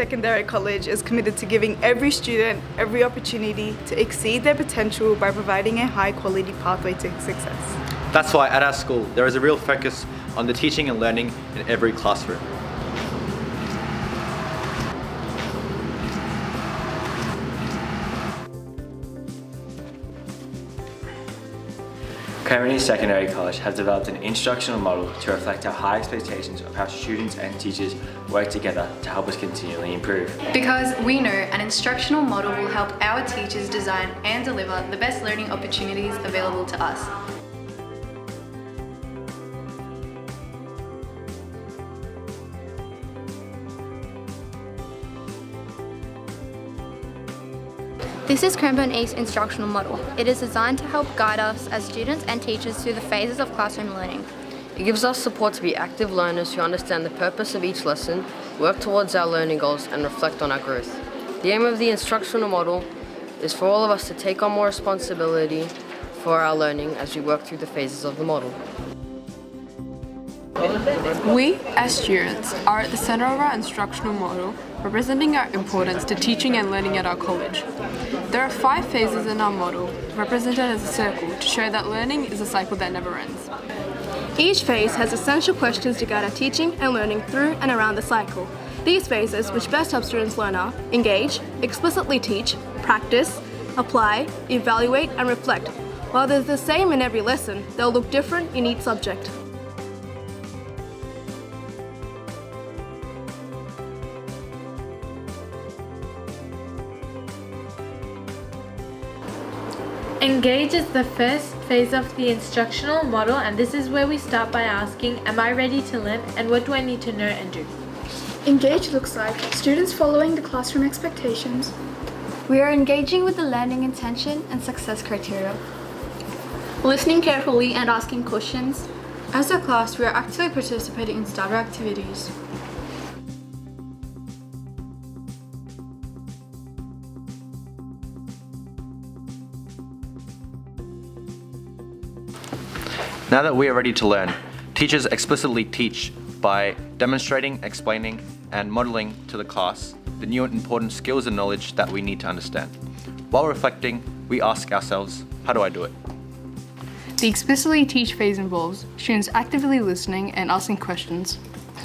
Secondary College is committed to giving every student every opportunity to exceed their potential by providing a high-quality pathway to success. That's why at our school there is a real focus on the teaching and learning in every classroom. CESC Secondary College has developed an instructional model to reflect our high expectations of how students and teachers work together to help us continually improve. Because we know an instructional model will help our teachers design and deliver the best learning opportunities available to us. This is Cranbourne East Instructional Model. It is designed to help guide us as students and teachers through the phases of classroom learning. It gives us support to be active learners who understand the purpose of each lesson, work towards our learning goals, and reflect on our growth. The aim of the instructional model is for all of us to take on more responsibility for our learning as we work through the phases of the model. We, as students, are at the centre of our instructional model, representing our importance to teaching and learning at our college. There are 5 phases in our model, represented as a circle, to show that learning is a cycle that never ends. Each phase has essential questions to guide our teaching and learning through and around the cycle. These phases, which best help students learn, are engage, explicitly teach, practice, apply, evaluate, and reflect. While they're the same in every lesson, they'll look different in each subject. Engage is the first phase of the instructional model, and this is where we start by asking, am I ready to learn and what do I need to know and do? Engage looks like students following the classroom expectations. We are engaging with the learning intention and success criteria. Listening carefully and asking questions. As a class, we are actively participating in starter activities. Now that we are ready to learn, teachers explicitly teach by demonstrating, explaining, and modelling to the class the new and important skills and knowledge that we need to understand. While reflecting, we ask ourselves, how do I do it? The explicitly teach phase involves students actively listening and asking questions.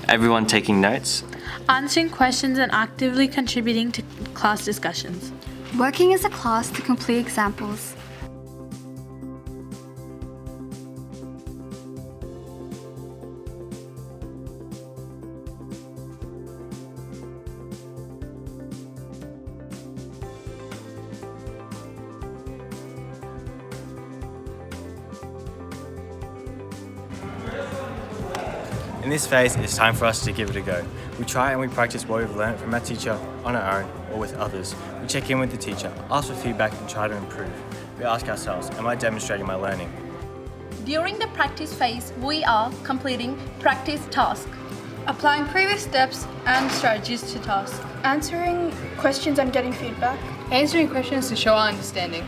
Everyone taking notes. Answering questions and actively contributing to class discussions. Working as a class to complete examples. In this phase, it's time for us to give it a go. We try and we practice what we've learned from our teacher on our own or with others. We check in with the teacher, ask for feedback and try to improve. We ask ourselves, am I demonstrating my learning? During the practice phase, we are completing practice tasks, applying previous steps and strategies to tasks, Answering questions and getting feedback. Answering questions to show our understanding.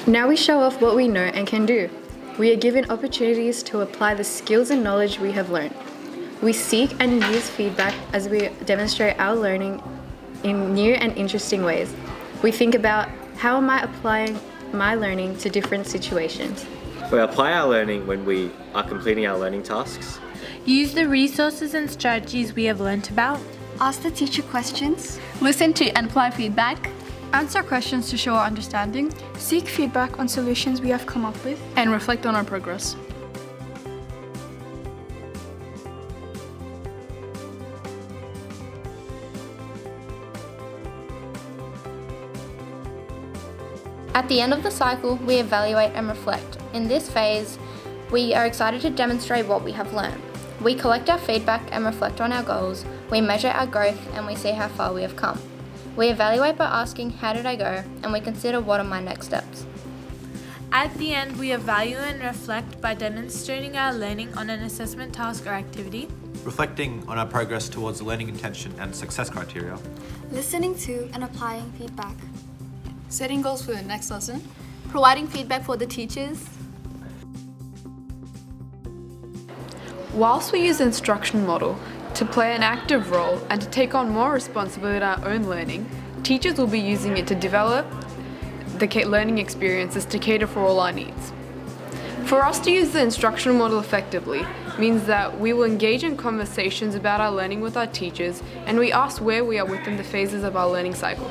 Now we show off what we know and can do. We are given opportunities to apply the skills and knowledge we have learned. We seek and use feedback as we demonstrate our learning in new and interesting ways. We think about, how am I applying my learning to different situations? We apply our learning when we are completing our learning tasks. Use the resources and strategies we have learnt about. Ask the teacher questions. Listen to and apply feedback. Answer questions to show our understanding. Seek feedback on solutions we have come up with. And reflect on our progress. At the end of the cycle, we evaluate and reflect. In this phase, we are excited to demonstrate what we have learned. We collect our feedback and reflect on our goals. We measure our growth and we see how far we have come. We evaluate by asking, how did I go? And we consider, what are my next steps? At the end, we evaluate and reflect by demonstrating our learning on an assessment task or activity. Reflecting on our progress towards the learning intention and success criteria. Listening to and applying feedback. Setting goals for the next lesson. Providing feedback for the teachers. Whilst we use the instructional model to play an active role and to take on more responsibility in our own learning, teachers will be using it to develop the learning experiences to cater for all our needs. For us to use the instructional model effectively means that we will engage in conversations about our learning with our teachers, and we ask where we are within the phases of our learning cycle.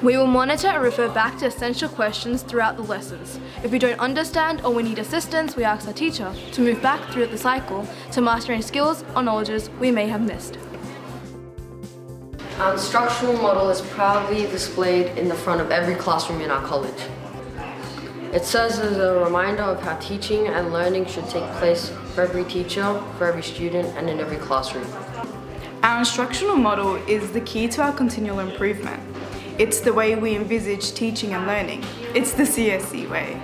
We will monitor and refer back to essential questions throughout the lessons. If we don't understand or we need assistance, we ask our teacher to move back through the cycle to mastering skills or knowledges we may have missed. Our instructional model is proudly displayed in the front of every classroom in our college. It serves as a reminder of how teaching and learning should take place for every teacher, for every student, and in every classroom. Our instructional model is the key to our continual improvement. It's the way we envisage teaching and learning. It's the CESC way.